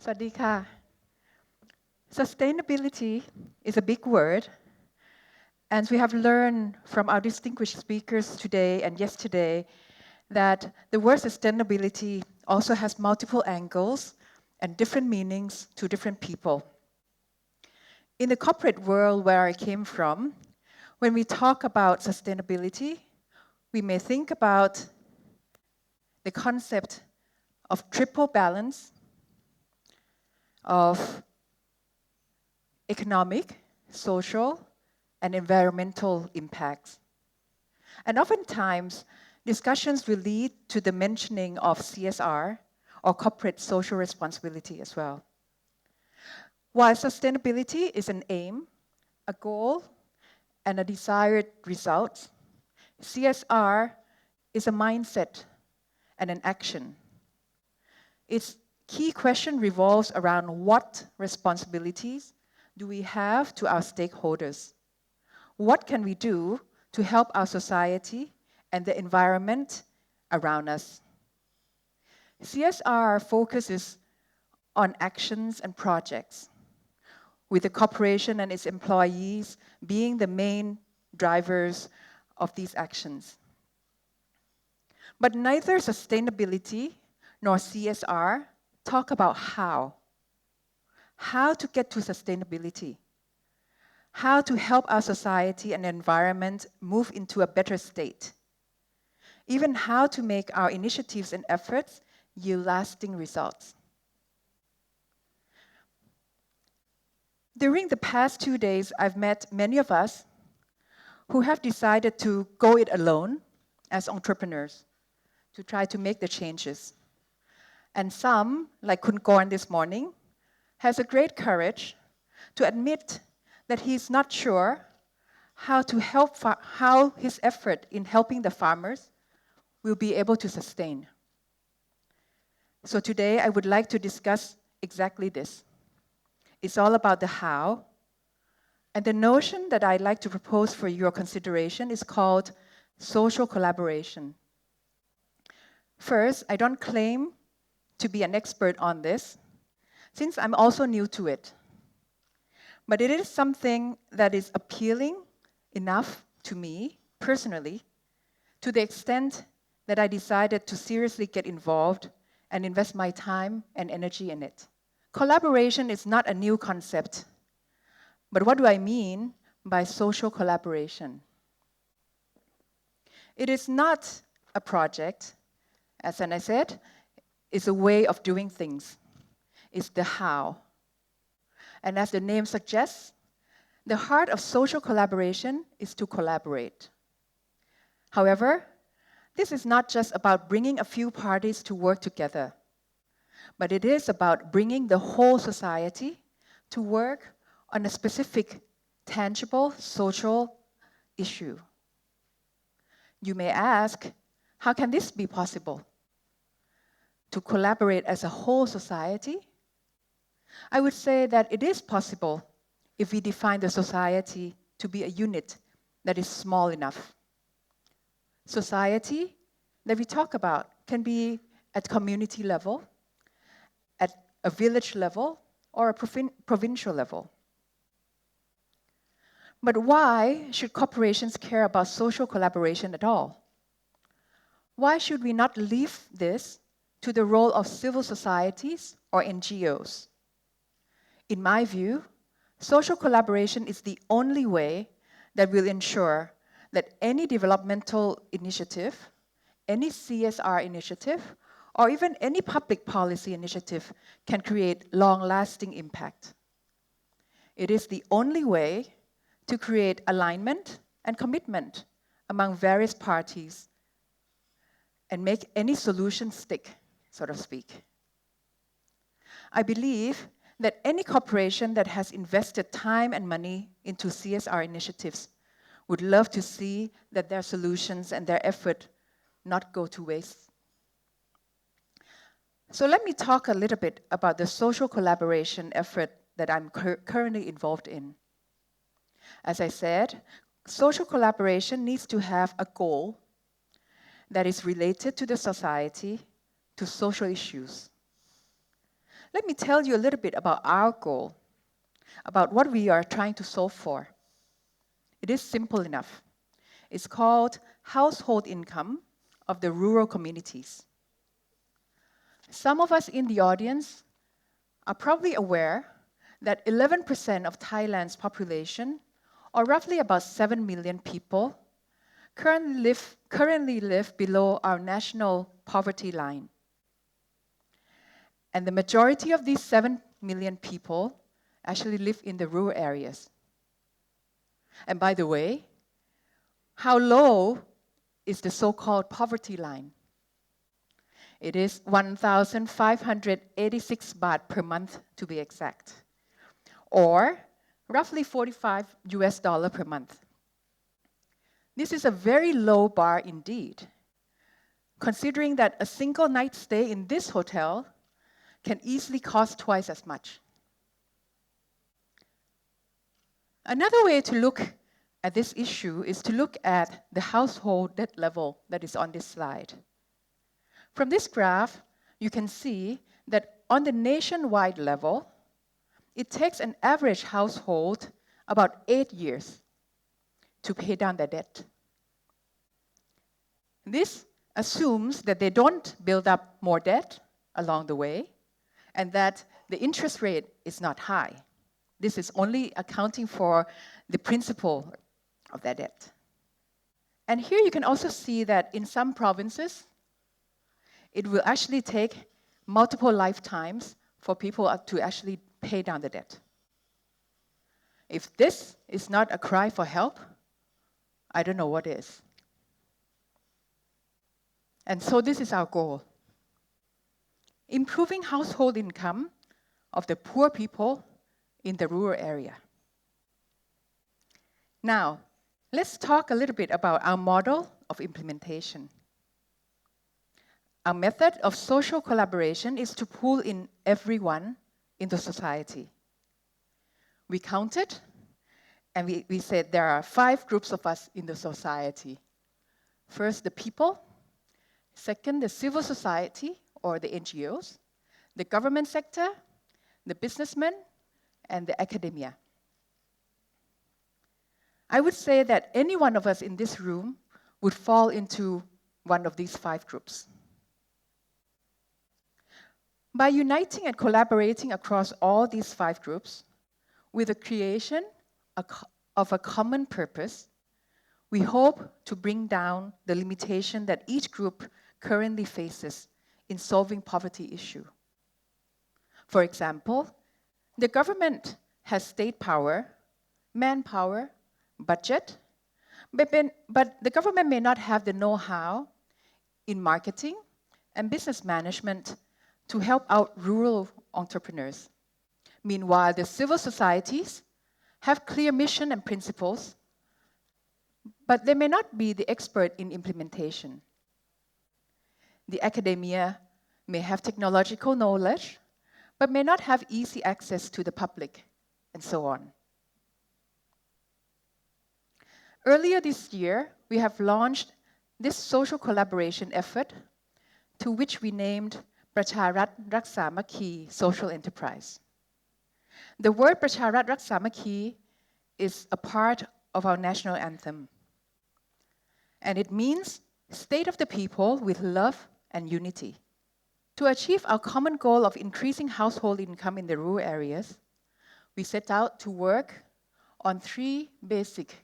สวัสดีค่ะ Sustainability is a big word, and we have learned from our distinguished speakers today and yesterday that the word sustainability also has multiple angles and different meanings to different people. In the corporate world where I came from, when we talk about sustainability, we may think about the concept of triple balance of economic, social, and environmental impacts. And oftentimes, discussions will lead to the mentioning of CSR, or corporate social responsibility as well. While sustainability is an aim, a goal, and a desired result, CSR is a mindset and an action. Its key question revolves around what responsibilities do we have to our stakeholders? What can we do to help our society and the environment around us? CSR focuses on actions and projects, with the corporation and its employees being the main drivers of these actions. But neither sustainability nor CSR talk about how to get to sustainability, how to help our society and environment move into a better state, even how to make our initiatives and efforts yield lasting results. During the past 2 days, I've met many of us who have decided to go it alone as entrepreneurs to try to make the changes. And some, like Kun Korn this morning, has a great courage to admit that he's not sure how his effort in helping the farmers will be able to sustain. So today I would like to discuss exactly this. It's all about the how, and the notion that I'd like to propose for your consideration is called social collaboration. First, I don't claim to be an expert on this, since I'm also new to it. But it is something that is appealing enough to me, personally, to the extent that I decided to seriously get involved and invest my time and energy in it. Collaboration is not a new concept, but what do I mean by social collaboration? It is not a project, as I said, it's a way of doing things. It's the how. And as the name suggests, the heart of social collaboration is to collaborate. However, this is not just about bringing a few parties to work together, but it is about bringing the whole society to work on a specific, tangible social issue. You may ask, how can this be possible? To collaborate as a whole society? I would say that it is possible if we define the society to be a unit that is small enough. Society that we talk about can be at community level, at a village level, or a provincial level. But why should corporations care about social collaboration at all? Why should we not leave this to the role of civil societies or NGOs? In my view, social collaboration is the only way that will ensure that any developmental initiative, any CSR initiative, or even any public policy initiative can create long-lasting impact. It is the only way to create alignment and commitment among various parties and make any solution stick, so to speak. I believe that any corporation that has invested time and money into CSR initiatives would love to see that their solutions and their effort not go to waste. So let me talk a little bit about the social collaboration effort that I'm currently involved in. As I said, social collaboration needs to have a goal that is related to the society, to social issues. Let me tell you a little bit about our goal, about what we are trying to solve for. It is simple enough. It's called household income of the rural communities. Some of us in the audience are probably aware that 11% of Thailand's population, or roughly about 7 million people, currently live below our national poverty line. And the majority of these 7 million people actually live in the rural areas. And by the way, how low is the so-called poverty line? It is 1,586 baht per month to be exact, or roughly $45 per month. This is a very low bar indeed, considering that a single night stay in this hotel can easily cost twice as much. Another way to look at this issue is to look at the household debt level that is on this slide. From this graph, you can see that on the nationwide level, it takes an average household about 8 years to pay down their debt. This assumes that they don't build up more debt along the way and that the interest rate is not high. This is only accounting for the principal of their debt. And here you can also see that in some provinces, it will actually take multiple lifetimes for people to actually pay down the debt. If this is not a cry for help, I don't know what is. And so this is our goal. Improving household income of the poor people in the rural area. Now, let's talk a little bit about our model of implementation. Our method of social collaboration is to pull in everyone in the society. We counted, and we said there are 5 groups of us in the society. First, the people. Second, the civil society, or the NGOs. The government sector, the businessmen, and the academia. I would say that any one of us in this room would fall into one of these 5 groups. By uniting and collaborating across all these 5 groups, with the creation of a common purpose, we hope to bring down the limitation that each group currently faces in solving poverty issue. For example, the government has state power, manpower, budget, but the government may not have the know-how in marketing and business management to help out rural entrepreneurs. Meanwhile, the civil societies have clear mission and principles, but they may not be the expert in implementation. The academia may have technological knowledge, but may not have easy access to the public, and so on. Earlier this year, we have launched this social collaboration effort, to which we named Pracharat Raksa Makhi Social Enterprise. The word Pracharat Raksa Makhi is a part of our national anthem, and it means state of the people with love and unity. To achieve our common goal of increasing household income in the rural areas, we set out to work on 3 basic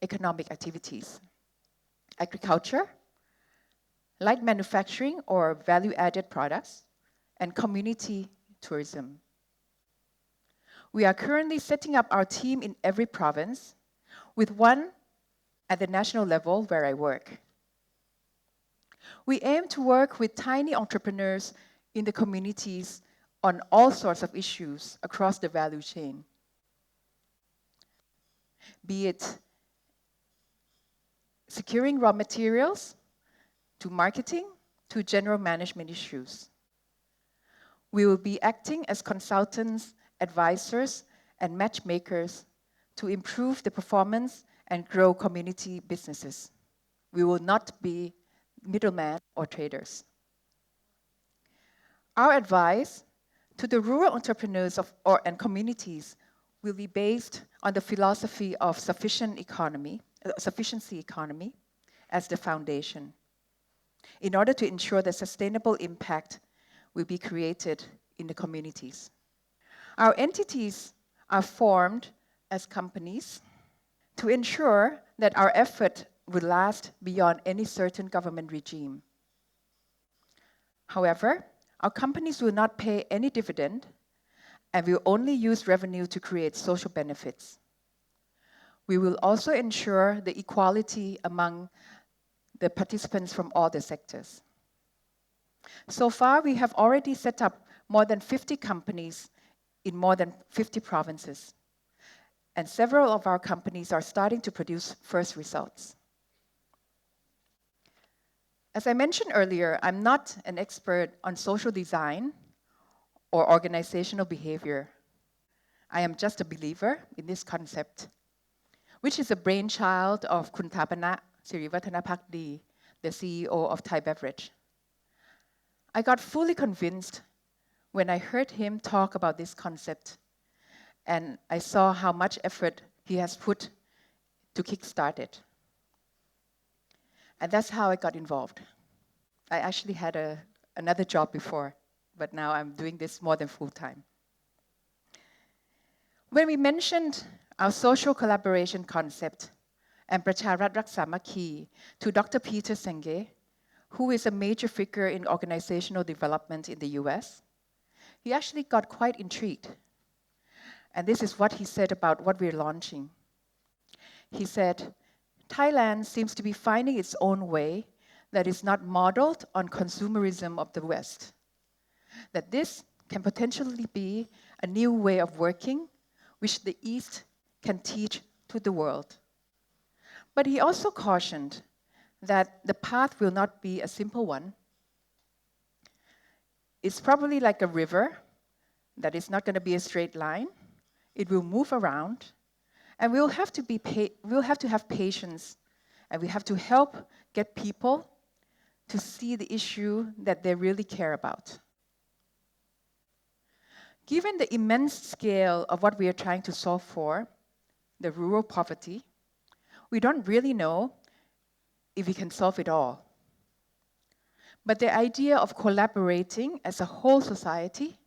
economic activities: agriculture, light manufacturing or value-added products, and community tourism. We are currently setting up our team in every province, with one at the national level where I work. We aim to work with tiny entrepreneurs in the communities on all sorts of issues across the value chain, be it securing raw materials, to marketing, to general management issues. We will be acting as consultants, advisors, and matchmakers to improve the performance and grow community businesses. We will not be middlemen or traders. Our advice to the rural entrepreneurs and communities will be based on the philosophy of sufficiency economy as the foundation, in order to ensure that sustainable impact will be created in the communities. Our entities are formed as companies to ensure that our effort will last beyond any certain government regime. However, our companies will not pay any dividend and will only use revenue to create social benefits. We will also ensure the equality among the participants from all the sectors. So far, we have already set up more than 50 companies in more than 50 provinces, and several of our companies are starting to produce first results. As I mentioned earlier, I'm not an expert on social design or organizational behavior. I am just a believer in this concept, which is a brainchild of Kun Thapana Sirivathanaphakdi, the CEO of Thai Beverage. I got fully convinced when I heard him talk about this concept, and I saw how much effort he has put to kickstart it. And that's how I got involved. I actually had another job before, but now I'm doing this more than full-time. When we mentioned our social collaboration concept and Pracharat Raksamakhi to Dr. Peter Senge, who is a major figure in organizational development in the US, he actually got quite intrigued. And this is what he said about what we're launching. He said, Thailand seems to be finding its own way that is not modeled on consumerism of the West. That this can potentially be a new way of working, which the East can teach to the world. But he also cautioned that the path will not be a simple one. It's probably like a river that is not going to be a straight line. It will move around, and we'll have to have patience, and we have to help get people to see the issue that they really care about. Given the immense scale of what we are trying to solve for, the rural poverty, we don't really know if we can solve it all. But the idea of collaborating as a whole society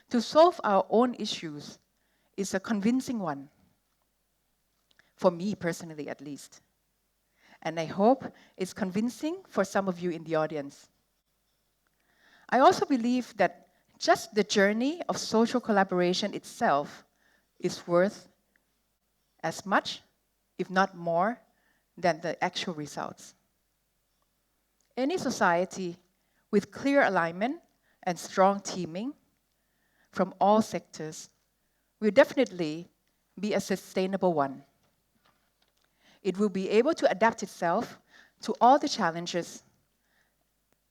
to solve our own issues is a convincing one, for me personally at least. And I hope it's convincing for some of you in the audience. I also believe that just the journey of social collaboration itself is worth as much, if not more, than the actual results. Any society with clear alignment and strong teaming from all sectors will definitely be a sustainable one. It will be able to adapt itself to all the challenges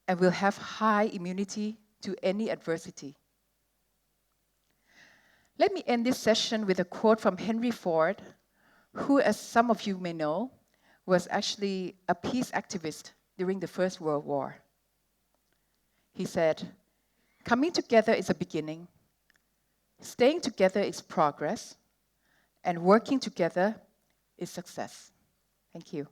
and will have high immunity to any adversity. Let me end this session with a quote from Henry Ford, who, as some of you may know, was actually a peace activist during the First World War. He said, "Coming together is a beginning, staying together is progress, and working together is success." Thank you.